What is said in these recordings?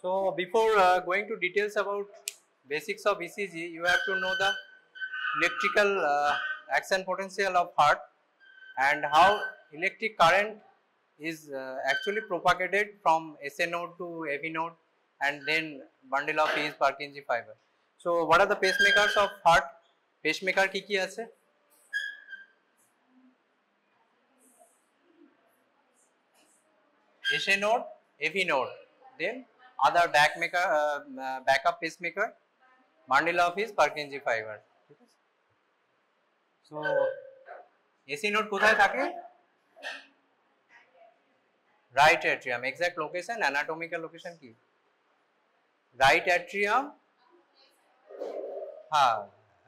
So before going to details about basics of ECG, you have to know the electrical action potential of heart and how electric current is actually propagated from SA node to AV node and then bundle of is Purkinje fiber. So what are the pacemakers of heart? Pacemaker ki ache? SA node, AV node, then other backup pacemaker, bundle of is Purkinje fiber. So AC node কোথায় থাকে? Right atrium. Exact location, anatomical location কি? Right atrium.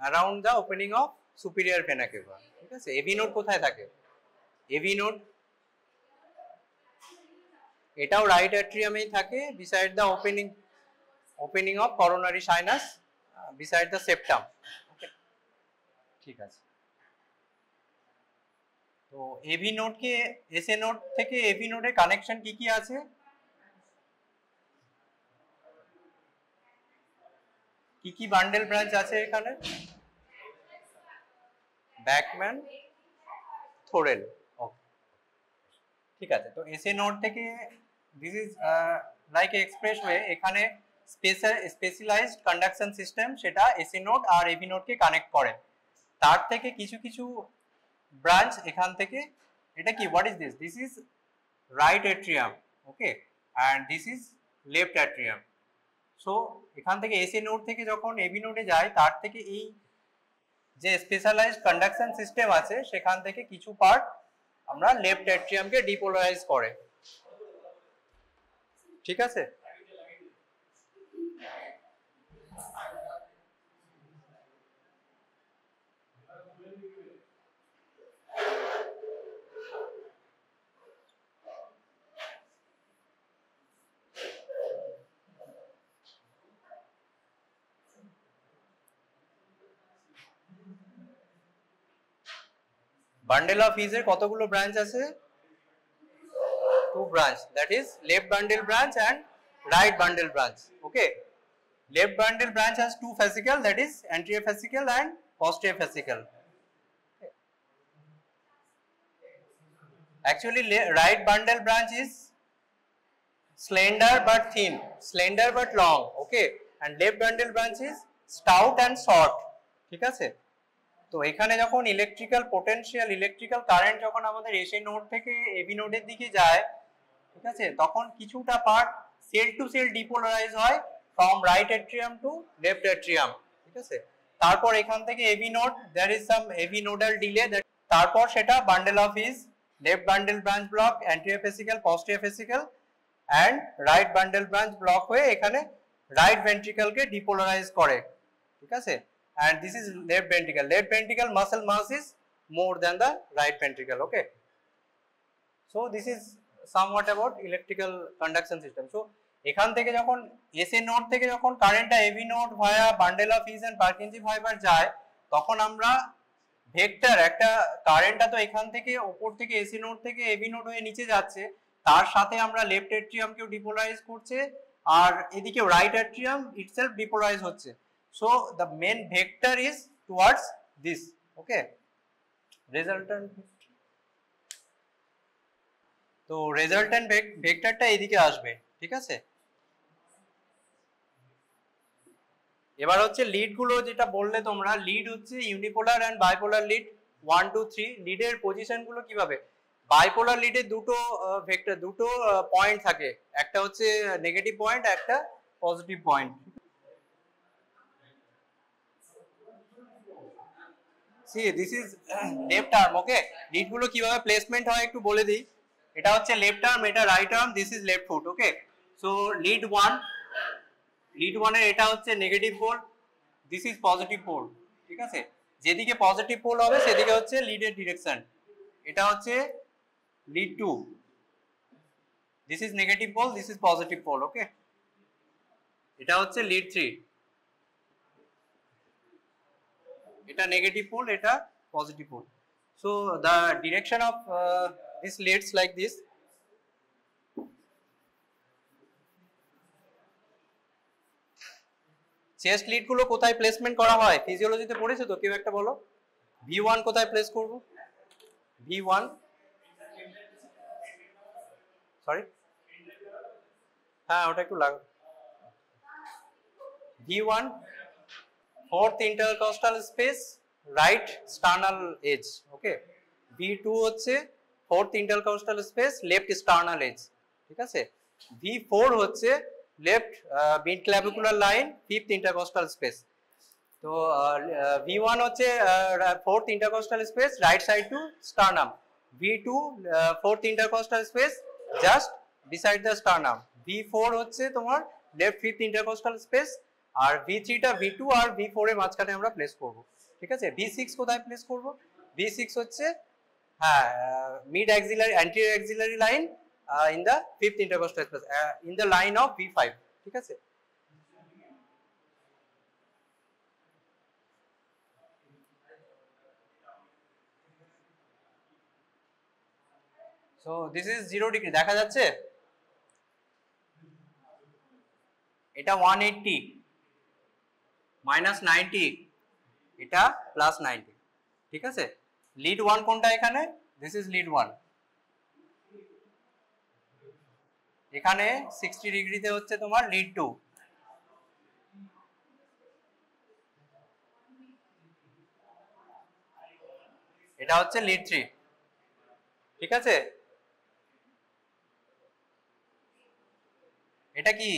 Around the opening of superior vena cava. ঠিক আছে? AV node কোথায় থাকে? AV node এটাও right atrium এই থাকে beside the opening of coronary sinus, beside the septum. Okay. ঠিক আছে। তো এভি নোডকে এসএ নোড থেকে এভি নোডের কানেকশন কি আছে? কি বান্ডেল ব্রাঞ্চ আছে এখানে? ব্যাকম্যান, থোরেল। ওকে, ঠিক আছে। তো এসএ নোড থেকে দিস ইজ লাইক এক্সপ্রেসওয়ে, এখানে স্পেশালাইজড কন্ডাকশন সিস্টেম সেটা এসএ নোড আর এভি নোডকে কানেক্ট করে। তার থেকে কিছু ব্রাঞ্চ এখান থেকে, এটা কি, what is this? This is right atrium, okay, and this is left atrium. So এখান থেকে এসএ নোড থেকে যখন এভি নোডে যায়, তার থেকে এই যে স্পেশালাইজড কন্ডাকশন সিস্টেম আছে সেখান থেকে কিছু পার্ট আমরা লেফট এট্রিয়ামকে ডিপোলারাইজ করে। ঠিক আছে? বান্ডেল অফ হিজ এর কতগুলো ব্রাঞ্চ আছে? 2 branch, that is left bundle branch and right bundle branch. Okay, left bundle branch has 2 fascicle, that is anterior fascicle and posterior fascicle. Actually right bundle branch is slender but thin, slender but long, okay, and left bundle branch is stout and short. ঠিক আছে? তো এখানে যখন electrical potential, electrical current যখন আমাদের SA node থেকে AB নোডের দিকে যায়, ঠিক আছে, তখন কিছুটা part cell to cell depolarize হয় from right atrium to left atrium. ঠিক আছে? তারপর এখান থেকে AV node, there is some AV nodal delay, তারপর সেটা bundle of His left bundle branch block, anterior fascicle, posterior fascicle and right bundle branch block হয়ে এখানে রাইট ভেন্ট্রিকলকে ডিপোলারাইজ করে। ঠিক আছে? And this is left ventricle. Left ventricle muscle mass is more than the right ventricle. Okay. So this is somewhat about electrical conduction system. So এখান থেকে যখন SA node থেকে যখন কারেন্টটা AV node via bundle of His and Purkinje fibre যায়, তখন আমরা vector, একটা কারেন্টটা তো এখান থেকে উপর থেকে এসি নোড থেকে এভি নোড হয়ে নিচে যাচ্ছে, তার সাথে আমরা লেফট এট্রিয়ামকেও ডিপোলারাইজ করছে আর এদিকে রাইট এট্রিয়াম ইটসেলফ ডিপোলারাইজ হচ্ছে। So the main vector is towards this, okay, resultant. তো resultant ভেক্টরটা এদিকে আসবে। ঠিক আছে? এবার হচ্ছে লিড গুলো, যেটা বললে তোমরা, লিড হচ্ছে ইউনিপোলার এন্ড বাইপোলার লিড 1 2 3। লিডের পজিশন গুলো কিভাবে? বাইপোলার লিডে দুটো ভেক্টর, দুটো পয়েন্ট থাকে, একটা হচ্ছে নেগেটিভ পয়েন্ট, একটা positive point. See, this is left arm, okay. Lead গুলো কিভাবে প্লেসমেন্ট হয় একটু বলে দিই। এটা হচ্ছে লেফট আর্ম, এটা right arm, this is left foot, okay. So lead 1 এর এটা হচ্ছে negative pole, this is positive pole. ঠিক আছে? যেদিকে পজিটিভ পোল হবে সেদিকে হচ্ছে লিডের ডিরেকশন। এটা হচ্ছে lead 2, this is negative pole, this is positive pole, okay. এটা হচ্ছে লিড 3, এটা নেগেটিভ পোল, এটা positive pole. So the direction of this leads like this. Chest lead গুলো কোথায় প্লেসমেন্ট করা হয় ফিজিওলজিতে পড়েছো তো, কেউ একটা বলো। V1 কোথায় প্লেস করব? V1 সরি, হ্যাঁ ওটা একটু লাগবে। V1 fourth intercostal space, right sternal edge, okay. V2 হচ্ছে fourth intercostal space, left sternal edge, ঠিক আছে। V4 হচ্ছে left mid clavicular line, fifth intercostal space। তো V1 হচ্ছে fourth intercostal space, right side to sternum। V2 fourth intercostal space, just beside the sternum। V4 হচ্ছে তোমার left fifth intercostal space, আর V3 টা V2 আর V4 এর মাঝখানে আমরা place করব, ঠিক আছে। V6 কোথায় প্লেস করব? V6 হচ্ছে হ্যাঁ mid axillary anterior axillary line in the fifth intercostal space, in the line of V5, ঠিক আছে। সো দিস ইজ 0 ডিগ্রি, দেখা যাচ্ছে? এটা 180 মাইনাস 90, এটা প্লাস 90, ঠিক আছে। লিড 1 কোনটা এখানে? This is lead 1। এখানে 60 ডিগ্রিতে হচ্ছে তোমার লিড 2। এটা হচ্ছে লিড 3, ঠিক আছে। এটা কি?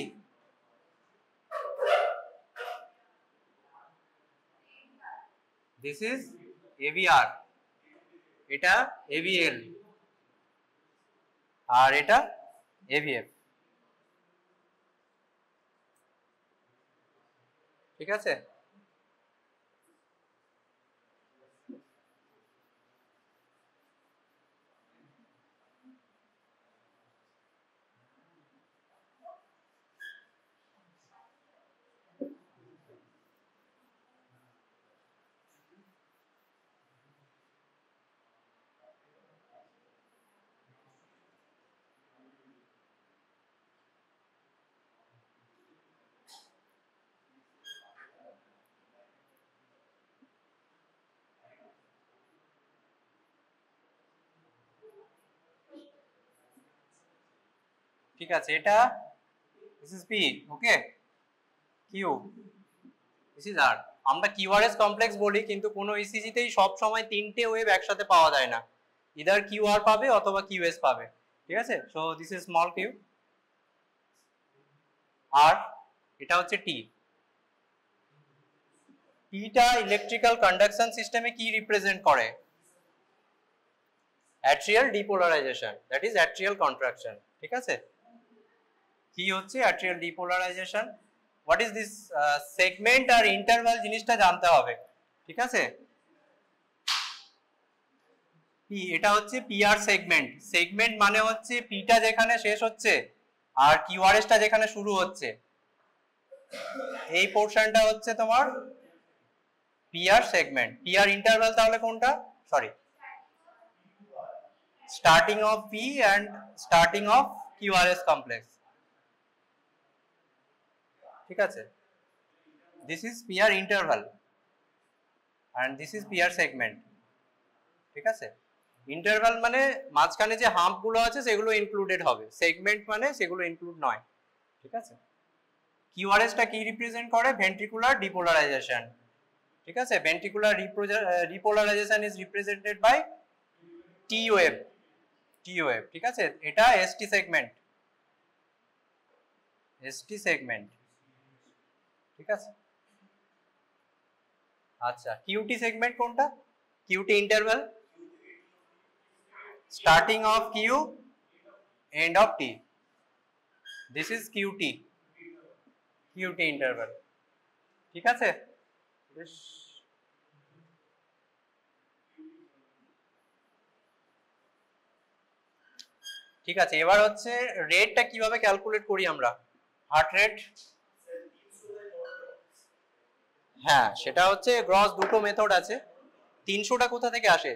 দিস ইজ AVR, এটা AVL, আর এটা AVF, ঠিক আছে। ঠিক আছে, এটা this is P, okay. Q, this is R। আমরা QRS কমপ্লেক্স বলি, কিন্তু কোনো ইসিজি তেই সব সময় তিনটে ওয়েভ একসাথে পাওয়া যায় না, ইদার QR পাবে অথবা QS পাবে, ঠিক আছে। So this is small q, আর এটা হচ্ছে T। P টা ইলেকট্রিক্যাল কন্ডাকশন সিস্টেমে কি রিপ্রেজেন্ট করে? Atrial depolarisation, that is atrial contraction, ঠিক আছে। কি হচ্ছে atrial depolarisation? What is this segment আর ইন্টারভাল জিনিসটা জানতে হবে, ঠিক আছে। পি, এটা হচ্ছে পিআর সেগমেন্ট। সেগমেন্ট মানে হচ্ছে পিটা যেখানে শেষ হচ্ছে আর কিউআরএস টা যেখানে শুরু হচ্ছে, এই পোরশনটা হচ্ছে তোমার পিআর সেগমেন্ট। পিআর ইন্টারভাল তাহলে কোনটা? Sorry, starting of P and starting of QRS complex, ঠিক আছে। This is PR interval and this is PR segment, ঠিক আছে। ইন্টারভাল মানে মাঝখানে যে হাম্প গুলো আছে সেগুলো ইনক্লুডেড হবে, সেগমেন্ট মানে সেগুলো ইনক্লুড নয়, ঠিক আছে। কিউআরএস টা কি রিপ্রেজেন্ট করে? ভেন্ট্রিকুলার ডিপোলারাইজেশন, ঠিক আছে। Ventricular repolarisation is represented by T wave, T wave, ঠিক আছে। এটা এসটি সেগমেন্ট, এসটি সেগমেন্ট, ঠিক আছে। আচ্ছা, কিউটি সেগমেন্ট কোনটা? Cutie interval, starting of Q, end of T. This is QT, QT interval, ঠিক আছে। ঠিক আছে, এবার হচ্ছে রেটটা কিভাবে ক্যালকুলেট করি আমরা, হার্ট রেট। হ্যাঁ, সেটা হচ্ছে গ্রস দুটো মেথড আছে। 300টা কোথা থেকে আসে?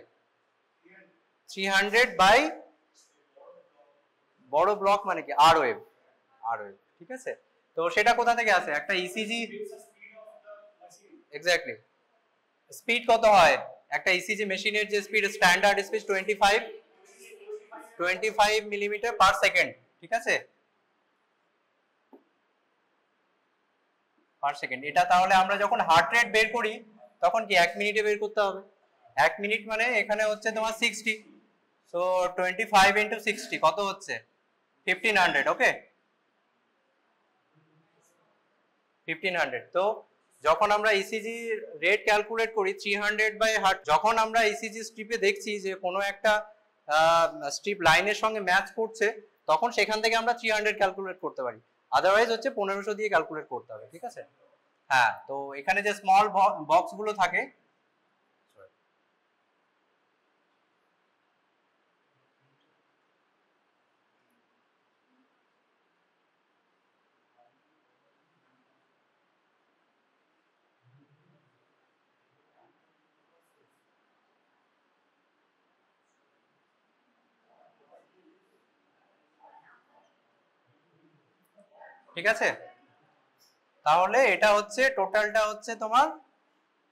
300 বাই বড় ব্লক মানে কি আর ওয়েভ, আর ওয়েভ, ঠিক আছে। তো সেটা কোথা থেকে আসে? একটা ইসিজি, এক্স্যাক্টলি। স্পিড কত হয় একটা ইসিজি মেশিনের, যে speed standard speed 25 millimetre per second, ঠিক আছে, পার সেকেন্ড। এটা তাহলে আমরা যখন হার্ট রেট বের করি তখন কি 1 মিনিটে বের করতে হবে। 1 মিনিট মানে এখানে হচ্ছে তোমার 60, সো 25 ইন্টু 60 কত হচ্ছে 1500, ওকে 1500। তো যখন আমরা ইসিজি রেট ক্যালকুলেট করি 300 বাই হার্ট, যখন আমরা ইসিজি স্ট্রিপে দেখছি যে কোনো একটা স্ট্রিপ লাইনের সঙ্গে ম্যাচ করছে, তখন সেখান থেকে আমরা 300 ক্যালকুলেট করতে পারি, আদারওয়াইজ হচ্ছে 1500 দিয়ে ক্যালকুলেট করতে হবে, ঠিক আছে। হ্যাঁ, তো এখানে যে স্মল বক্স গুলো থাকে, ঠিক আছে, তাহলে এটা হচ্ছে টোটালটা হচ্ছে তোমার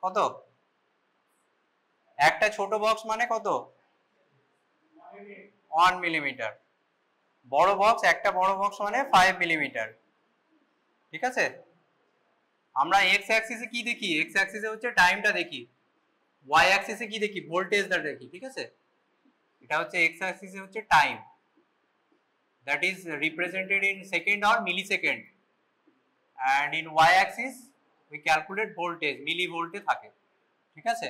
কত, একটা ছোট বক্স মানে কত 1 মিলিমিটার, বড় বক্স, একটা বড় বক্স মানে 5 মিলিমিটার, ঠিক আছে। আমরা এক্স অ্যাক্সিসে কি দেখি, এক্স অ্যাক্সিসে হচ্ছে টাইমটা দেখি, ওয়াই অ্যাক্সিসে কি দেখি ভোল্টেজটা দেখি, ঠিক আছে। এটা হচ্ছে এক্স অ্যাক্সিসে হচ্ছে time, that is represented in second or millisecond, and in y axis we calculate voltage, millivolt এ থাকে, ঠিক আছে।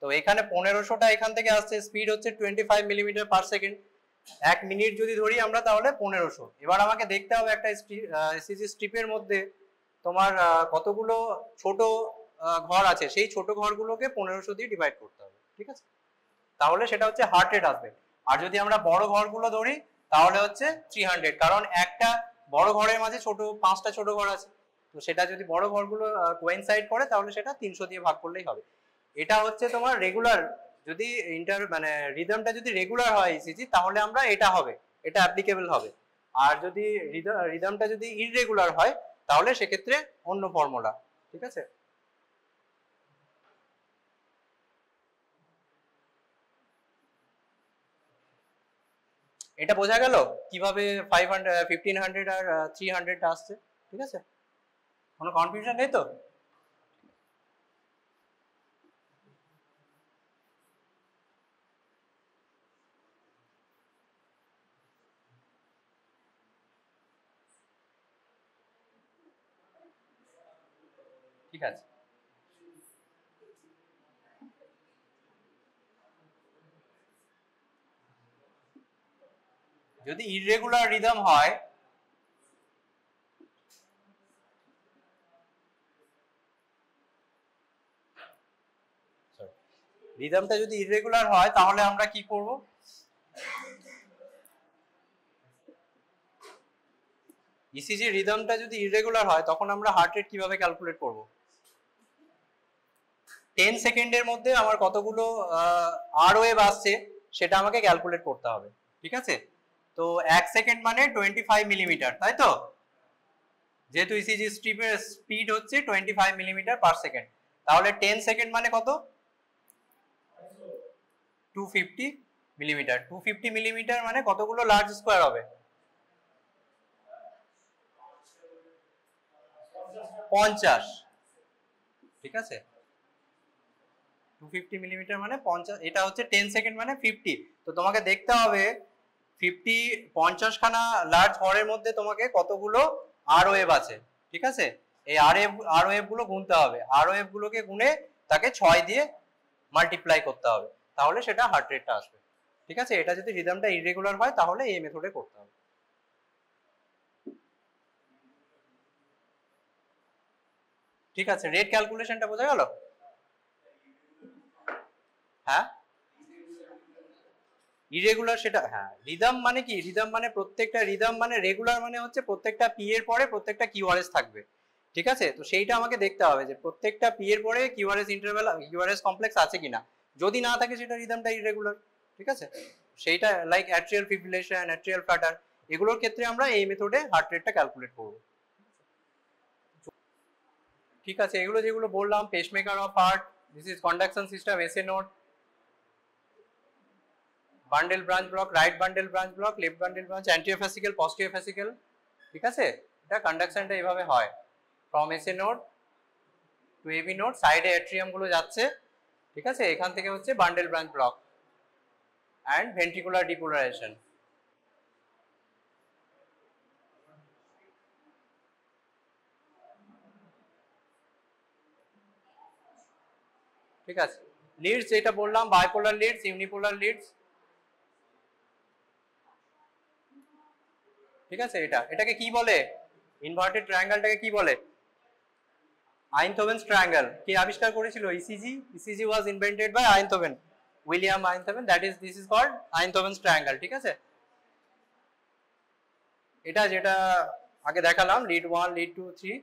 তো এখানে 1500টা এখান থেকে আসছে, স্পিড হচ্ছে 25 মিলিমিটার পার সেকেন্ড, 1 মিনিট যদি ধরি আমরা তাহলে 1500। এবার আমাকে দেখতে হবে একটা এসিজি স্ট্রিপের মধ্যে তোমার কতগুলো ছোট ঘর আছে, সেই ছোট ঘরগুলোকে 1500 দিয়ে ডিভাইড করতে হবে, ঠিক আছে, তাহলে সেটা হচ্ছে হার্ট রেট আসবে। আর যদি আমরা বড় ঘরগুলো ধরি তাহলে হচ্ছে 300, কারণ একটা বড় ঘরের মাঝে ছোট 5টা ছোট ঘর আছে, তো সেটা যদি বড় ঘরগুলো কোয়েনসাইড করে তাহলে সেটা 300 দিয়ে ভাগ করলেই হবে। এটা হচ্ছে তোমার রেগুলার, যদি মানে রিদমটা যদি রেগুলার হয় ইসিজি তাহলে আমরা এটা হবে, এটা অ্যাপ্লিকেবল হবে। আর যদি রিদমটা যদি ইররেগুলার হয় তাহলে সেক্ষেত্রে অন্য ফর্মুলা, ঠিক আছে। এটা বোঝা গেল কিভাবে 500 1500 আর 300 আসছে, ঠিক আছে, কোনো কনফিউশন নেই তো। ঠিক আছে, যদি ইররেগুলার রিদম হয়, রিদমটা যদি ইররেগুলার হয় তাহলে আমরা কি করব, ইসিজি রিদমটা যদি ইররেগুলার হয় তখন আমরা হার্ট রেট কিভাবে ক্যালকুলেট করব। 10 সেকেন্ডের মধ্যে আমার কতগুলো আর ওয়েভ আসছে সেটা আমাকে ক্যালকুলেট করতে হবে, ঠিক আছে। তো 1 সেকেন্ড মানে 25 মিলিমিটার, তাই তো, যেহেতু ইসিজি স্ট্রিপের স্পিড হচ্ছে 25 মিলিমিটার পার সেকেন্ড, তাহলে 10 সেকেন্ড মানে কত 250 মিলিমিটার। 250 মিলিমিটার মানে কতগুলো লার্জ স্কোয়ার হবে 50, ঠিক আছে। 250 মিলিমিটার মানে 50, এটা হচ্ছে 10 সেকেন্ড মানে 50। তো তোমাকে দেখতে হবে 50 খানা লার্জ হরের মধ্যে তোমাকে কতগুলো আর ওয়েভ আছে, ঠিক আছে। এই আর ওয়েভ গুলো গুনতে হবে, আর ওয়েভ গুলোকে গুনে তাকে 6 দিয়ে মাল্টিপ্লাই করতে হবে, তাহলে সেটা হার্ট রেটটা আসবে, ঠিক আছে। এটা যদি রিদমটা ইররেগুলার হয় তাহলে এই মেথডে করতে হবে, ঠিক আছে। রেট ক্যালকুলেশনটা বোঝা গেল। হ্যাঁ, ইরেগুলার সেটা, হ্যাঁ, রিদম মানে কি, রিদম মানে প্রত্যেকটা রিদম মানে রেগুলার মানে হচ্ছে প্রত্যেকটা পি এর পরে প্রত্যেকটা কিউআরএস থাকবে, ঠিক আছে। তো সেইটা আমাকে দেখতে হবে যে প্রত্যেকটা পি এর পরে কিউআরএস ইন্টারভ্যাল কিউআরএস কমপ্লেক্স আছে কিনা, যদি না থাকে সেটা রিদমটা ইরেগুলার, ঠিক আছে। সেইটা like atrial fibrillation, atrial Flutter, এগুলোর ক্ষেত্রে আমরা এই মেথডে হার্ট রেটটা ক্যালকুলেট করব, ঠিক আছে, এগুলো যেগুলো বললাম, pacemaker of heart, this is conduction system, SA node, bundle branch block, right bundle branch block, left bundle branch, anterior fascicle, posterior fascicle, ঠিক আছে। এটা কন্ডাকশনটা এইভাবে হয়, from SA node to AV node, সাইডে অ্যাট্রিয়াম গুলো যাচ্ছে, ঠিক আছে। এখান থেকে হচ্ছে bundle branch block and ventricular depolarisation. ঠিক আছে, লিডস যেটা বললাম, বাইপোলার লিডস, ইউনিপোলার লিডস, ঠিক আছে। এটাকে কি বলে, ইনভার্টেড ট্রায়াঙ্গেলটাকে কি বলে? আইনথোভেনস ট্রায়াঙ্গেল। কে আবিষ্কার করেছিল? ECG. ECG was invented by Einthoven, William Einthoven, this is called Einthoven's triangle, ঠিক আছে। এটা যেটা আগে দেখালাম, লিড 1, লিড 2, 3,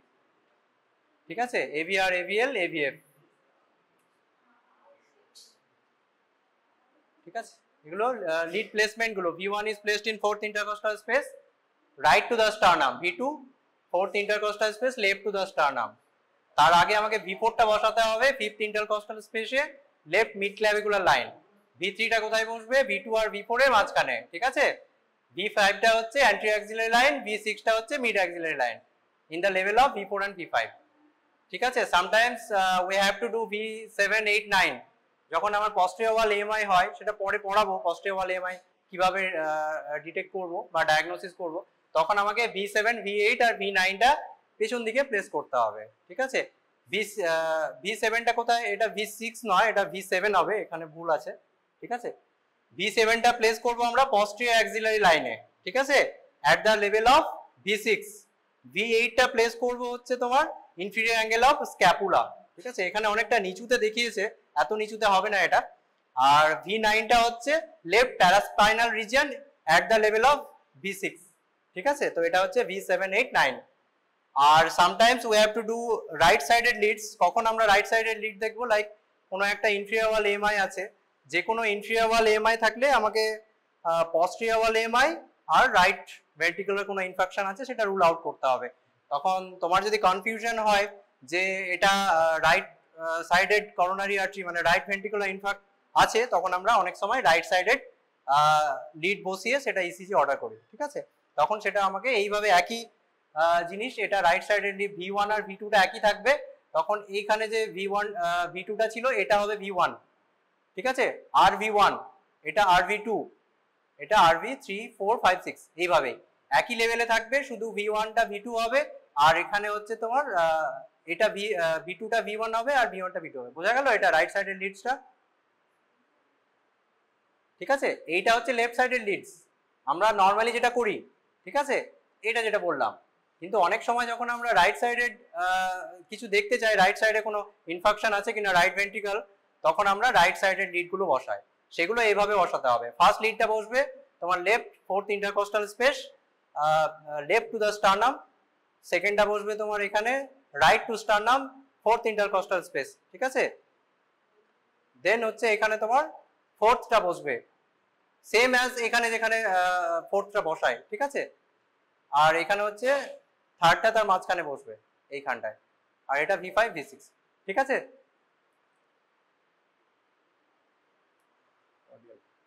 ঠিক আছে, এভিআর, এভিএল, এভিএফ, ঠিক আছে। এগুলো লিড প্লেসমেন্ট গুলো, V1 is placed in fourth intercostal space right to the sternum, V2 fourth intercostal space left to the sternum। তার আগে আমাকে V4 টা বসাতে হবে ফিফথ ইন্টারকস্টাল স্পেসে, left mid clavicular line. V3 টা কোথায় বসবে? V2 আর V4 এর মাঝখানে, ঠিক আছে। V5 টা হচ্ছে অ্যান্টিরিয়র অ্যাক্সিলারি লাইন, V6 টা হচ্ছে mid axillary line in the level of V4 and V5, ঠিক আছে। Sometimes we have to do V7, 8, 9 যখন আমার পস্টেরিয়র ওয়াল এএমআই হয়, সেটা পরে পড়াবো, পস্টেরিয়র ওয়াল এএমআই কিভাবে ডিটেক্ট করব বা ডায়াগনোসিস করব। তখন আমাকে V7, V8 আর V9 টা পেছন দিকে প্লেস করতে হবে, ঠিক আছে। V7 টা কোথায়? এটা V6 নয়, এটা V7 হবে, এখানে ভুল আছে, ঠিক আছে। V7 টা প্লেস করব আমরা পস্টেরিয়র অ্যাক্সিলারি লাইনে, ঠিক আছে, at the level of V6। V8 টা প্লেস করব হচ্ছে তোমার ইনফিরিয়র অ্যাঙ্গেল অফ স্ক্যাপুলা, ঠিক আছে। এখানে অনেকটা নিচুতে দেখিয়েছে, এত নিচুতে হবে না এটা। আর V9 টা হচ্ছে left paraspinal region at the level of V6, ঠিক আছে। তো এটা হচ্ছে V7, 8, 9। আর sometimes we have to do right sided leads. কখন আমরা রাইট সাইডেড লিড দেখবো? লাইক কোনো একটা ইনফিরিয়র ওয়াল এএমআই আছে, যে কোনো ইনফিরিয়র ওয়াল এএমআই থাকলে আমাকে পস্টেরিয়র ওয়াল এএমআই আর রাইট ভেন্ট্রিকুলার কোনো ইনফেকশন আছে সেটা রুল আউট করতে হবে। তখন তোমার যদি কনফিউশন হয় যে এটা রাইট সাইডেড করোনারি আর্টারি মানে রাইট ভেন্ট্রিকুলার ইনফেক্ট আছে, তখন আমরা অনেক সময় রাইট সাইডেড লিড বসিয়ে সেটা ইসিজি অর্ডার করি, ঠিক আছে। তখন সেটা আমাকে এইভাবে একই জিনিস, এটা রাইট সাইডের V1 আর V2 টা একই থাকবে, তখন এইখানে যে V1 V2 টা ছিল এটা হবে V1, ঠিক আছে, আর V1, এটা আর V2, এটা আর V3, 4, 5, 6 এইভাবে একই লেভেলে থাকবে, শুধু V1 টা V2 হবে, আর এখানে হচ্ছে তোমার এটা V2 টা V1 হবে আর V1 টা V2 হবে। বোঝা গেল? এটা রাইট সাইডের লিডসটা, ঠিক আছে। এইটা হচ্ছে লেফট সাইডের লিডস, আমরা নর্মালি যেটা করি, ঠিক আছে, এটা যেটা বললাম। কিন্তু অনেক সময় যখন আমরা রাইট সাইডেড কিছু দেখতে চাই, রাইট সাইডে কোনো ইনফেকশন আছে কিনা রাইট ভেন্ট্রিকল, তখন আমরা রাইট সাইডের লিডগুলো বসাই। সেগুলো এইভাবে বসাতে হবে। ফার্স্ট লিডটা বসবে তোমার left fourth intercostal space, left to the sternum. সেকেন্ডটা বসবে তোমার এখানে right to sternum, fourth intercostal space, ঠিক আছে। দেন হচ্ছে এখানে তোমার ফোর্থটা বসবে সেম অ্যাজ এখানে যেখানে ফোর্থটা বসায়, ঠিক আছে। আর এখানে হচ্ছে থার্ডটা তার মাঝখানে বসবে এইখানটায়, আর এটা V5, V6, ঠিক আছে।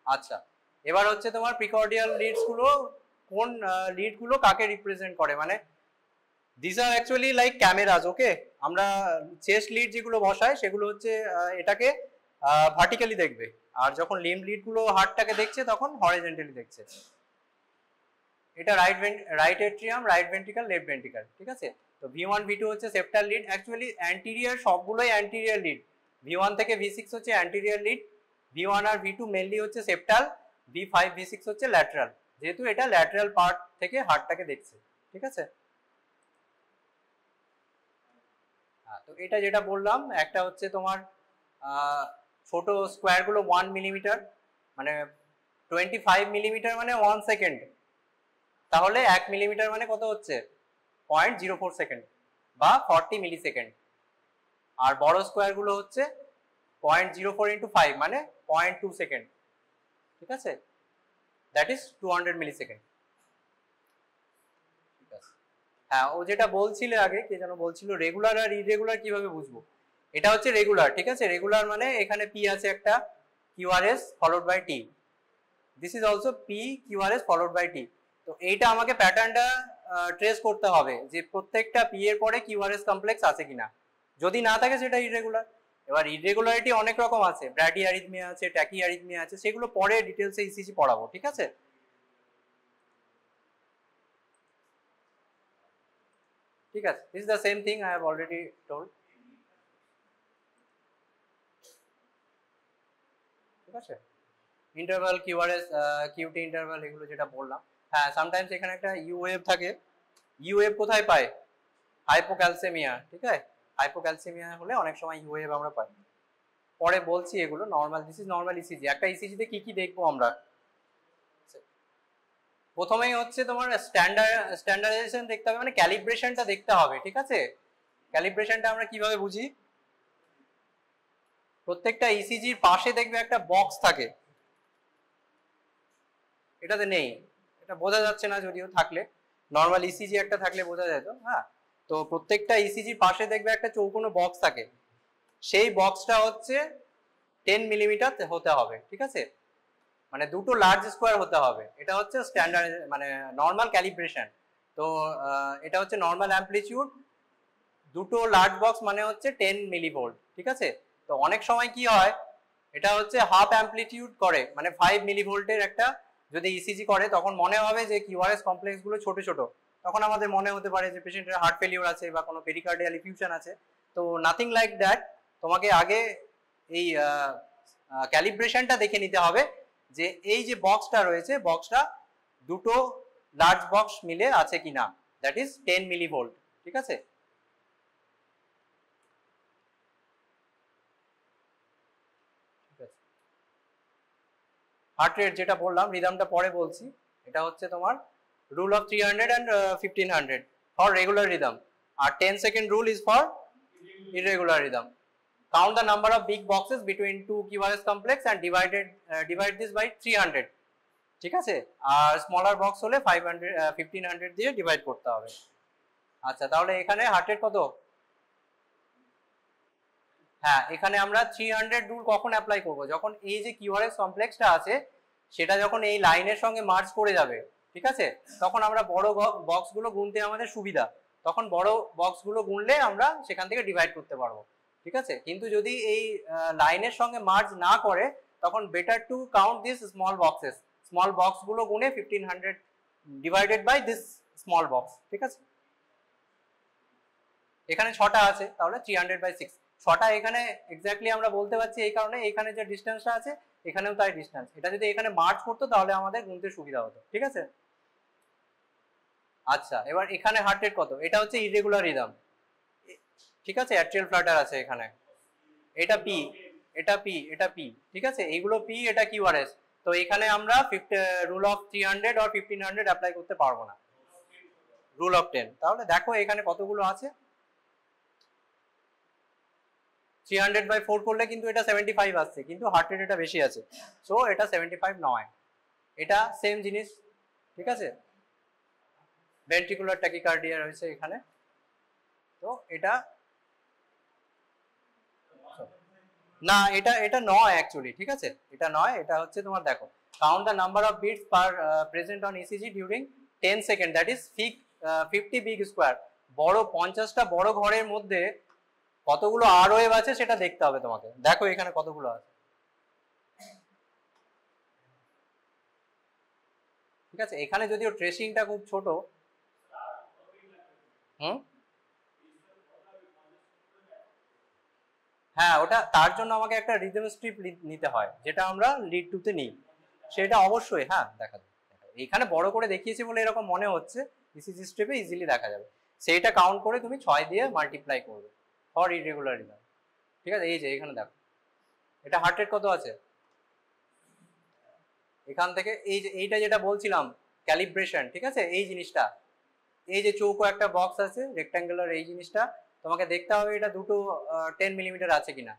আচ্ছা, এবার হচ্ছে তোমার প্রিকর্ডিয়াল লিডস গুলো, কোন লিড গুলো কাকে রিপ্রেজেন্ট করে, মানে this are actually like cameras, okay. আমরা চেস্ট লিড যেগুলো বসাই সেগুলো হচ্ছে এটাকে ভার্টিক্যালি দেখবে, আর যখন লিম্ব লিড গুলো হার্টটাকে দেখছে তখন হরিজন্টালি দেখছে। এটা right atrium, right ventricle, left ventricle, ঠিক আছে। তো V1, V2 হচ্ছে সেপ্টাল লিড, অ্যাকচুয়ালি অ্যান্টিরিয়র সবগুলোই অ্যান্টিরিয়র লিড। V1 থেকে V6 হচ্ছে অ্যান্টিরিয়র লিড, V1 আর V2 মেনলি হচ্ছে সেপ্টাল, V5, V6 হচ্ছে ল্যাটারাল, যেহেতু এটা ল্যাটারাল পার্ট থেকে হার্টটাকে দেখছে, ঠিক আছে। তো এটা যেটা বললাম, একটা হচ্ছে তোমার ছোট স্কোয়ার গুলো 1 মিলিমিটার, মানে 25 মিলিমিটার মানে 1 সেকেন্ড, তাহলে 1 মিলিমিটার মানে কত হচ্ছে 0.04 সেকেন্ড বা 40 মিলি সেকেন্ড। আর বড় স্কোয়ার গুলো হচ্ছে 0.04 into 5 মানে 0.2 সেকেন্ড, ঠিক আছে, দ্যাট ইজ 200 মিলি সেকেন্ড, ঠিক আছে। হ্যাঁ, ও যেটা বলছিল আগে, কে যেন বলছিল রেগুলার আর ইরেগুলার কিভাবে বুঝবো। এটা হচ্ছে রেগুলার, ঠিক আছে। রেগুলার মানে এখানে পি আছে একটা, QRS followed by T, this is also P QRS followed by T. তো এইটা আমাকে প্যাটার্নটা ট্রেস করতে হবে যে প্রত্যেকটা পি এর পরে কিউআরএস কমপ্লেক্স আছে কিনা। যদি না থাকে সেটা ইরেগুলার। এবার ইরেগুলারিটি অনেক রকম আছে, ব্র্যাডি অ্যারিথমিয়া আছে, ট্যাকি অ্যারিথমিয়া আছে, সেগুলো পরে ডিটেলসে ইসিজি পড়াবো, ঠিক আছে। ঠিক আছে, this is the same thing I have already told. ঠিক আছে, ইন্টারভাল কিউআরএস কিউটি ইন্টারভাল এগুলো যেটা বললাম। হ্যাঁ, সামটাইমস এখানে একটা ইউ ওয়েভ থাকে। ইউ ওয়েভ কোথায় পায়? হাইপোক্যালসেমিয়া, ঠিক আছে। হাইপোক্যালসেমিয়া হলে অনেক সময় ইউ ওয়েভ আমরা পাই। পরে বলছি এগুলো normal, this is normal ECG. একটা ইসিজিতে কি কি দেখবো আমরা? প্রথমেই হচ্ছে তোমার স্ট্যান্ডার্ডাইজেশন দেখতে হবে, মানে ক্যালিব্রেশনটা দেখতে হবে, ঠিক আছে। ক্যালিব্রেশনটা আমরা কিভাবে বুঝি? প্রত্যেকটা ইসিজির পাশে দেখবে একটা বক্স থাকে, এটাতে নেই, এটা বোঝা যাচ্ছে না যদিও, থাকলে নরমাল ইসিজি একটা থাকলে বোঝা যেত। হ্যাঁ, তো প্রত্যেকটা ইসিজির পাশে দেখবে একটা চৌকোনো বক্স থাকে, সেই বক্সটা হচ্ছে 10 মিলিমিটার হতে হবে, ঠিক আছে। মানে দুটো লার্জ স্কোয়ার হতে হবে, এটা হচ্ছে স্ট্যান্ডার্ড মানে নর্মাল ক্যালিব্রেশন। তো এটা হচ্ছে নর্মাল অ্যাম্পলিটিউড, দুটো লার্জ বক্স মানে হচ্ছে 10 মিলিভোল্ট, ঠিক আছে। তো অনেক সময় কি হয়, এটা হচ্ছে হাফ অ্যাম্পলিটিউড করে, মানে 5 মিলিভোল্টের একটা যদি ইসিজি করে তখন মনে হবে যে কিউআরএস কমপ্লেক্স গুলো ছোট ছোট, তখন আমাদের মনে হতে পারে যে পেশেন্টের হার্ট ফেলিওর আছে বা কোনো পেরিকার্ডিয়াল ইফিউশন আছে। তো নাথিং লাইক দ্যাট, তোমাকে আগে এই ক্যালিব্রেশনটা দেখে নিতে হবে যে এই যে বক্সটা রয়েছে, বক্সটা দুটো লার্জ বক্স মিলে আছে কিনা, দ্যাট ইজ 10 মিলিভোল্ট, ঠিক আছে। হার্ট রেট যেটা বললাম, রিদমটা পরে বলছি। এটা হচ্ছে তোমার rule of 300 and 1500 for regular rhythm, আর 10 second rule is for irregular rhythm. Count the number of big boxes between two QRS complex and divide this by 300, ঠিক আছে। আর স্মলার বক্স হলে 500 1500 দিয়ে ডিভাইড করতে হবে। আচ্ছা, তাহলে এখানে হার্ট রেট কত? হ্যাঁ, এখানে আমরা 300 রুল কখন অ্যাপ্লাই করব? যখন এই যে কিউআরএস কমপ্লেক্সটা আছে সেটা যখন এই লাইনের সঙ্গে মার্জ করে যাবে, ঠিক আছে, তখন আমরা বড় বক্সগুলো গুনতে আমাদের সুবিধা, তখন বড় বক্সগুলো গুনলে আমরা সেখান থেকে ডিভাইড করতে পারবো, ঠিক আছে। কিন্তু যদি এই লাইনের সঙ্গে মার্জ না করে তখন better to count this small boxes, small বক্সগুলো গুনে 1500 divided by this small box, ঠিক আছে। এখানে 6টা আছে, তাহলে 300/6, 6টা এখানে এক্স্যাক্টলি আমরা বলতে পারছি এই কারণে এখানে যে ডিসটেন্সটা আছে এখানেও তাই ডিসটেন্স। এটা যদি এখানে মার্চ করতো তাহলে আমাদের গুনতে সুবিধা হতো, ঠিক আছে। আচ্ছা, এবার এখানে হার্ট রেট কত? এটা হচ্ছে ইরেগুলার রিদম, ঠিক আছে। অ্যাট্রিয়াল ফ্লাটার আছে এখানে, এটা পি, এটা পি, এটা পি, ঠিক আছে। এইগুলো পি, এটা কিউআরএস। তো এখানে আমরা রুল অফ 300 or 1500 অ্যাপ্লাই করতে পারবো না, রুল অফ 10। তাহলে দেখো এখানে কতগুলো আছে, 300/4 করলে কিন্তু এটা 75 আসছে, কিন্তু হার্ট রেট এটা বেশি আছে, সো এটা 75 নয়, এটা সেম জিনিস, ঠিক আছে। ভেন্ট্রিকুলার ট্যাকিকার্ডিয়া রয়েছে এখানে, তো এটা না, এটা এটা নয় অ্যাকচুয়ালি, ঠিক আছে, এটা নয়। এটা হচ্ছে তোমার দেখো, count the number of beats per present on ECG during 10 second, that is 50 big square. বড় 50টা বড় ঘরের মধ্যে কতগুলো আর ওয়েভ আছে সেটা দেখতে হবে তোমাকে। দেখো এখানে কতগুলো আছে, ঠিক আছে। এখানে যদিও ট্রেসিংটা খুব ছোট, হ্যাঁ, ওটা তার জন্য আমাকে একটা রিদম স্ট্রিপ নিতে হয়, যেটা আমরা লিড টুতে নিই, সেটা অবশ্যই। হ্যাঁ, দেখা যাবে, এখানে বড় করে দেখিয়েছি বলে এরকম মনে হচ্ছে, ইসিজি স্ট্রিপে ইজিলি দেখা যাবে। সেইটা কাউন্ট করে তুমি 6 দিয়ে মাল্টিপ্লাই করবে ফর ইরেগুলার রিদম, ঠিক আছে। এই যে এখানে দেখো, এটা হার্ট রেট কত আছে, এখান থেকে এই যে এইটা যেটা বলছিলাম ক্যালিব্রেশন, ঠিক আছে। এই জিনিসটা, এই যে চৌকো একটা বক্স আছে রেক্ট্যাঙ্গুলার, এই জিনিসটা তোমাকে দেখতে হবে এটা দুটো 10 মিলিমিটার আছে কিনা,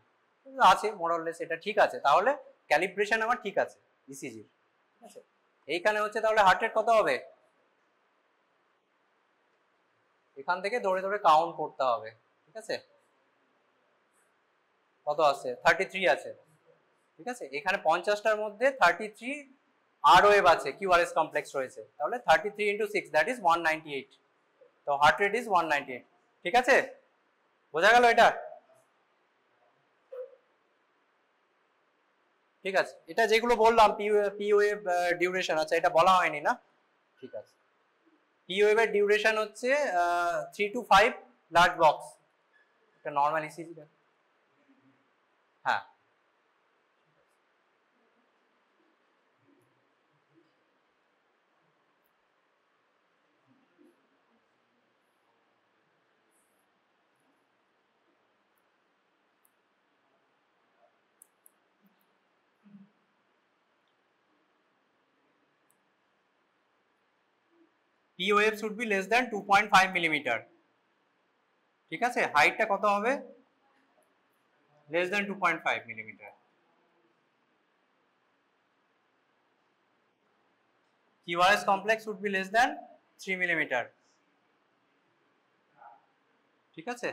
আছে মোরলেস, এটা ঠিক আছে, তাহলে ক্যালিব্রেশন আমার ঠিক আছে ইসিজি, ঠিক আছে। এইখানে হচ্ছে তাহলে হার্ট রেট কত হবে, এখান থেকে ধরে ধরে কাউন্ট করতে হবে, ঠিক আছে? কত আছে? 33 আছে, ঠিক আছে? এখানে 50টার মধ্যে 33 আর ওয়েভ আছে, কিউআরএস কমপ্লেক্স রয়েছে, তাহলে 33 × 6 দ্যাট ইজ 198। তো হার্ট রেট ইজ 198, ঠিক আছে? বোঝা গেল এটা? ঠিক আছে, এটা যেগুলো বললাম পি ওয়েভ ডিউরেশন, আচ্ছা এটা বলা হয়নি না, ঠিক আছে। পি ওয়েভের ডিউরেশন হচ্ছে 3 to 5 লার্জ বক্স, এটা নরমাল ইসিজি। হ্যাঁ, P wave should be less than 2.5 millimetre, ঠিক আছে? হাইটটা কত হবে? less than 2.5 millimetre. QRS complex should be less than 3 millimetre, ঠিক আছে?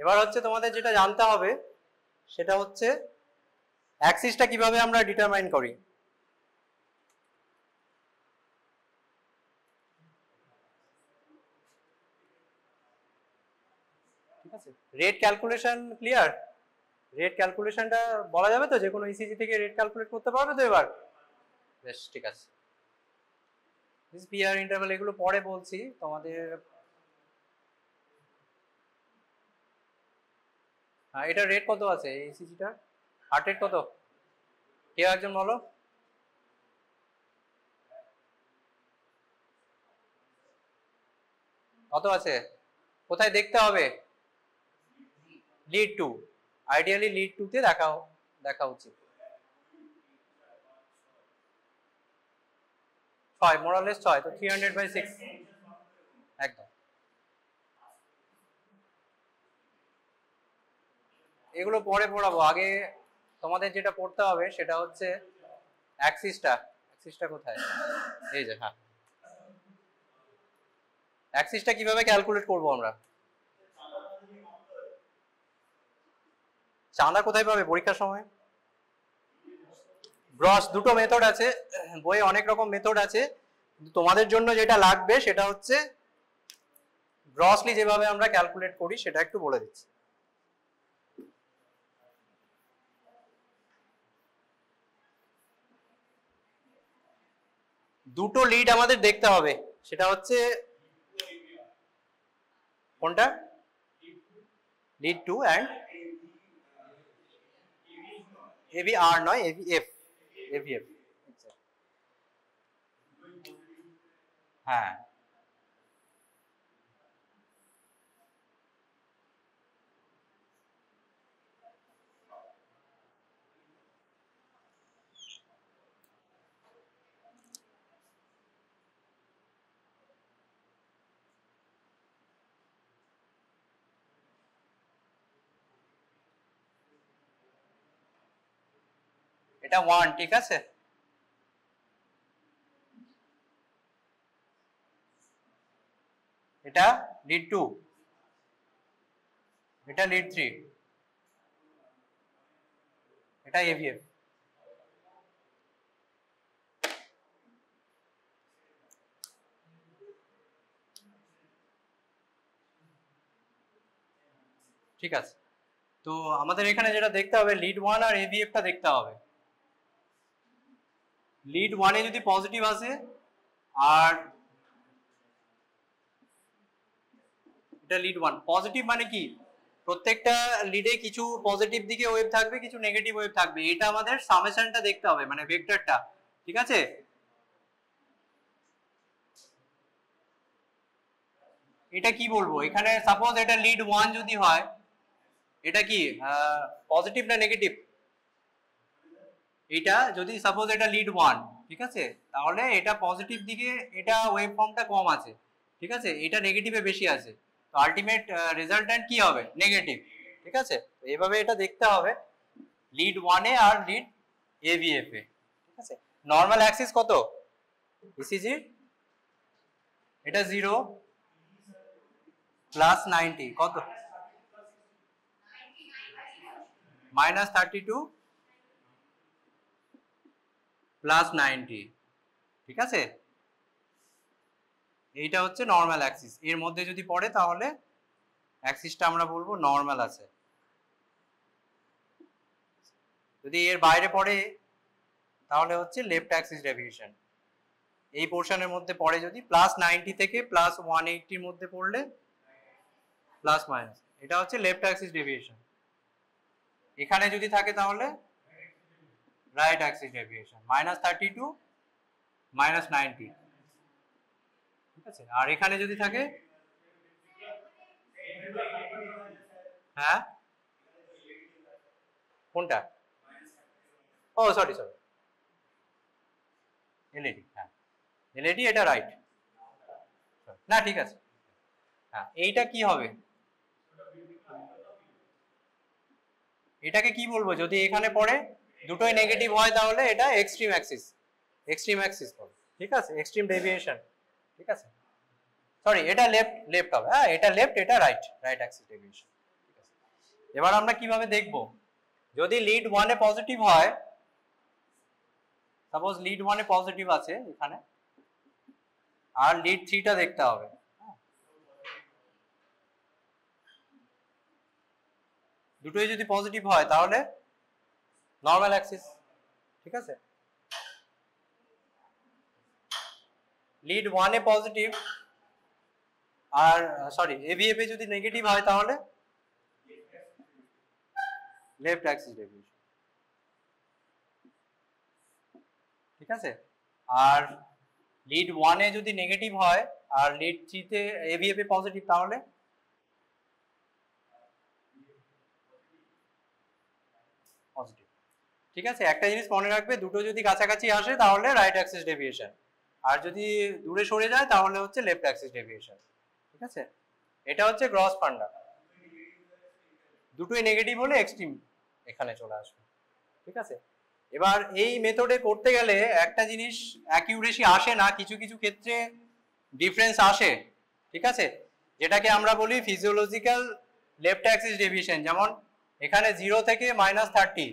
এবার হচ্ছে তোমাদের যেটা জানতে হবে সেটা হচ্ছে অ্যাক্সিসটা কিভাবে আমরা ডিটারমাইন করি। ঠিক আছে, রেট ক্যালকুলেশন ক্লিয়ার? রেট ক্যালকুলেশনটা বলা যাবে তো, যে কোনো ইসিজি থেকে রেট ক্যালকুলেট করতে পারবে তো এবার? বেশ, ঠিক আছে। দিস পিআর ইন্টারভাল এগুলো পরে বলছি তোমাদের। হ্যাঁ, এটা রেট কত আছে এই ইসিজিটা? হার্ট রেট কত? কেউ একজন বলো। কত আছে? কোথায় দেখতে হবে? লিড 2, আইডিয়ালি লিড 2 তে দেখা উচিত। 6, মোরালেস 6, তো 300/6 একদম। এগুলো পরে পড়াবো, আগে তোমাদের যেটা পড়তে হবে সেটা হচ্ছে অ্যাক্সিসটা কোথায়? এই যে, হ্যাঁ, অ্যাক্সিসটা কিভাবে ক্যালকুলেট করব আমরা? চাঁদা কোথায় পাবে পরীক্ষার সময়? গ্রস দুটো মেথড আছে, বইয়ে অনেক রকম মেথড আছে, কিন্তু তোমাদের জন্য যেটা লাগবে সেটা হচ্ছে গ্রসলি যেভাবে আমরা ক্যালকুলেট করি সেটা একটু বলে দিচ্ছি। দুটো লিড আমাদের দেখতে হবে, সেটা হচ্ছে কোনটা? লিড 2 অ্যান্ড AVR নয়, AVF। হ্যাঁ, এটা 1, ঠিক আছে? এটা লিড 2, এটা লিড 3, এটা AVF। ঠিক আছে, তো আমাদের এখানে যেটা দেখতে হবে লিড 1 আর AVF-টা দেখতে হবে। লিড 1 এ যদি পজিটিভ আসে, আর এটা লিড 1 পজিটিভ মানে কি, প্রত্যেকটা লিডে কিছু পজিটিভ দিকে ওয়েভ থাকবে, কিছু নেগেটিভ ওয়েভ থাকবে, এটা আমাদের সামেশনটা দেখতে হবে, মানে ভেক্টরটা, ঠিক আছে? এটা কি বলবো এখানে, সাপোজ এটা লিড 1 যদি হয়, এটা কি পজিটিভ না নেগেটিভ? এটা যদি সাপোজ এটা লিড 1, ঠিক আছে, তাহলে এটা পজিটিভ দিকে, এটা ওয়েভ ফর্মটা কম আছে, ঠিক আছে, এটা নেগেটিভে বেশি আছে, তো আলটিমেট রেজাল্ট্যান্ট কি হবে? নেগেটিভ, ঠিক আছে? তো এইভাবে এটা দেখতে হবে লিড 1 এ আর লিড AVF এ, ঠিক আছে? নর্মাল অ্যাক্সিস কত ইসিজি? এটা 0 প্লাস 90 কত? -32 প্লাস 90, ঠিক আছে? এইটা হচ্ছে নর্মাল অ্যাক্সিস। এর মধ্যে যদি পড়ে তাহলে অ্যাক্সিসটা আমরা বলবো নর্মাল আছে। যদি এর বাইরে পড়ে তাহলে হচ্ছে লেফট অ্যাক্সিস ডেভিয়েশন। এই পোর্শনের মধ্যে পড়ে যদি প্লাস 90 থেকে প্লাস 180 এর মধ্যে পড়লে প্লাস মাইনাস, এটা হচ্ছে লেফট অ্যাক্সিস ডেভিয়েশন। এখানে যদি থাকে তাহলে রাইট অ্যাক্সিস ডেভিয়েশন, -32 -90, ঠিক আছে? আর এখানে যদি থাকে, হ্যাঁ কোনটা? ও সরি এলইডি, হ্যাঁ এলইডি, এটা রাইট না, ঠিক আছে। হ্যাঁ এইটা কি হবে, এটাকে কি বলবো? যদি এখানে পড়ে দুটোই নেগেটিভ হয় তাহলে এটা এক্সট্রিম অ্যাক্সিস বলবো, ঠিক আছে? এক্সট্রিম ডেভিয়েশন, ঠিক আছে? সরি এটা লেফট হবে, হ্যাঁ এটা লেফট, এটা রাইট অ্যাক্সিস ডেভিয়েশন, ঠিক আছে? এবার আমরা কিভাবে দেখব? যদি লিড 1 এ পজিটিভ হয়, সাপোজ লিড 1 এ পজিটিভ আছে এখানে, আর লিড 3 টা দেখতে হবে, দুটোই যদি পজিটিভ হয় তাহলে নর্মাল অ্যাক্সিস, ঠিক আছে? লিড 1 এ পজিটিভ আর সরি এভিএফ এ যদি নেগেটিভ হয় তাহলে লেফট অ্যাক্সিস ডেভিয়েশন, ঠিক আছে? আর লিড 1 এ যদি নেগেটিভ হয় আর লিড 3 তে এভিএফ এ পজিটিভ তাহলে পজিটিভ, ঠিক আছে? একটা জিনিস মনে রাখবে, দুটো যদি কাছাকাছি আসে তাহলে রাইট অ্যাক্সিস ডেভিয়েশন, আর যদি দূরে সরে যায় তাহলে হচ্ছে লেফট অ্যাক্সিস ডেভিয়েশন, ঠিক আছে? এটা হচ্ছে গ্রস ফান্ডা। দুটোই নেগেটিভ হলে এক্সট্রিম এখানে চলে আসবে, ঠিক আছে? এবার এই মেথডে করতে গেলে একটা জিনিস অ্যাকিউরেসি আসে না, কিছু কিছু ক্ষেত্রে ডিফারেন্স আসে, ঠিক আছে? যেটাকে আমরা বলি ফিজিওলজিক্যাল লেফট অ্যাক্সিস ডেভিয়েশন। যেমন এখানে 0 থেকে -30,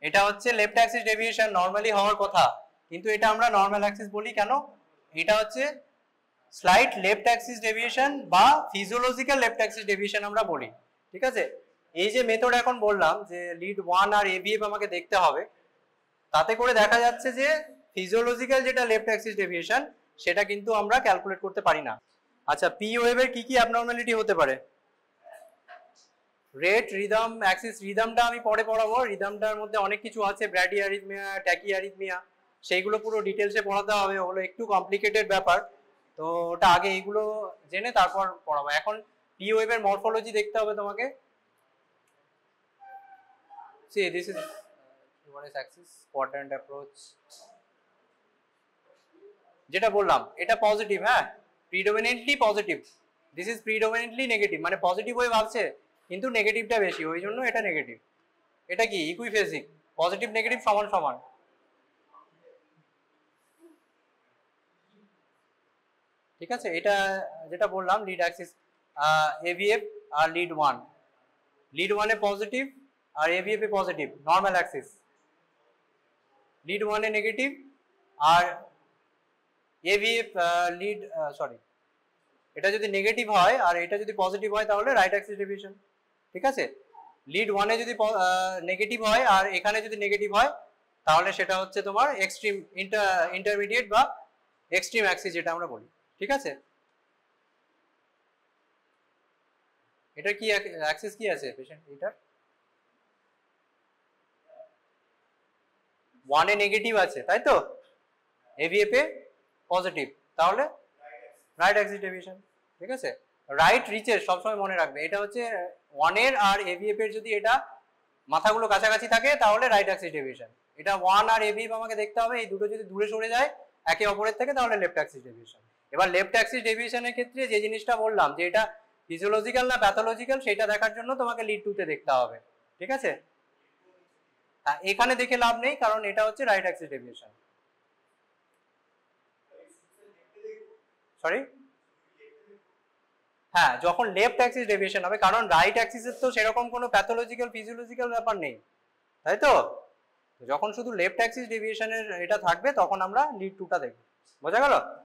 এটা হচ্ছে লেফট অ্যাক্সিস ডেভিয়েশন নরমালি হওয়ার কথা, কিন্তু এটা আমরা নর্মাল অ্যাক্সিস বলি কেন? এটা হচ্ছে স্লাইট লেফট অ্যাক্সিস ডেভিয়েশন বা ফিজিওলজিক্যাল লেফট অ্যাক্সিস ডেভিয়েশন আমরা বলি, ঠিক আছে? এই যে মেথড এখন বললাম যে লিড 1 আর এভিএফ আমাকে দেখতে হবে, তাতে করে দেখা যাচ্ছে যে ফিজিওলজিক্যাল যেটা লেফট অ্যাক্সিস ডেভিয়েশন সেটা কিন্তু আমরা ক্যালকুলেট করতে পারি না। আচ্ছা, পি ওয়েভের কি অ্যাবনরমালিটি হতে পারে? Rate, rhythm, Axis. রিদমটা আমি পরে পড়াবো, রিদমটার মধ্যে অনেক কিছু আছে, ব্র্যাডি অ্যারিথমিয়া, ট্যাকি অ্যারিথমিয়া, সেইগুলো পুরো ডিটেলসে পড়াতে হবে, ওগুলো একটু কমপ্লিকেটেড ব্যাপার, তো ওটা আগে এইগুলো জেনে তারপর পড়াবো। এখন পি ওয়েভের মরফোলজি দেখতে হবে তোমাকে। See, this is what is axis quadrant approach, যেটা বললাম এটা পজিটিভ, হ্যাঁ predominantly positive, this is predominantly negative, মানে পজিটিভ ওয়েভ আছে কিন্তু নেগেটিভটা বেশি, ওই জন্য এটা নেগেটিভ। এটা কি ইকুইফেজিক, পজিটিভ নেগেটিভ সমান সমান, ঠিক আছে? এটা যেটা বললাম লিড অ্যাক্সিস এভিএফ আর লিড 1, লিড 1 এ পজিটিভ আর এভিএফ এ পজিটিভ, নর্মাল অ্যাক্সিস। লিড 1 এ নেগেটিভ আর এভিএফ লিড সরি এটা যদি নেগেটিভ হয় আর এটা যদি পজিটিভ হয় তাহলে রাইট অ্যাক্সিস ডেভিয়েশন, ঠিক আছে? লিড 1 এ যদি নেগেটিভ হয় আর এখানে যদি নেগেটিভ হয় তাহলে সেটা হচ্ছে তোমার এক্সট্রিম ইন্টারমিডিয়েট বা এক্সট্রিম অ্যাক্সিস যেটা আমরা বলি, ঠিক আছে? এটা কি অ্যাক্সিস কি আছে পেশেন্ট? এটা 1 এ নেগেটিভ আছে তাই তো, এভিএফ এ পজিটিভ, তাহলে রাইট অ্যাক্সিস ডেভিয়েশন, ঠিক আছে? রাইট রিচের সবসময় মনে রাখবে, এটা হচ্ছে 1 এর আর এভিএফ এর যদি এটা মাথাগুলো কাছাকাছি থাকে তাহলে রাইট অ্যাক্সিস ডেভিয়েশন। এটা 1 আর এভিএফ আমাকে দেখতে হবে, এই দুটো যদি দূরে সরে যায় একে অপরের থেকে তাহলে লেফট অ্যাক্সিস ডেভিয়েশন। এবার লেফট অ্যাক্সিস ডেভিয়েশনের ক্ষেত্রে যে জিনিসটা বললাম যে এটা ফিজিওলজিক্যাল না প্যাথোলজিক্যাল সেটা দেখার জন্য তোমাকে লিড 2 তে দেখতে হবে, ঠিক আছে? এখানে দেখে লাভ নেই, কারণ এটা হচ্ছে রাইট অ্যাক্সিস ডেভিয়েশন। সরি, হ্যাঁ যখন লেফট অ্যাক্সিস ডেভিয়েশন হবে, কারণ রাইট অ্যাক্সিসের তো সেরকম কোনো প্যাথোলজিক্যাল ফিজিওলজিক্যাল ব্যাপার নেই, তাই তো? যখন শুধু লেফট অ্যাক্সিস ডেভিয়েশনের এটা থাকবে তখন আমরা লিড টুটা দেখব। বোঝা গেল?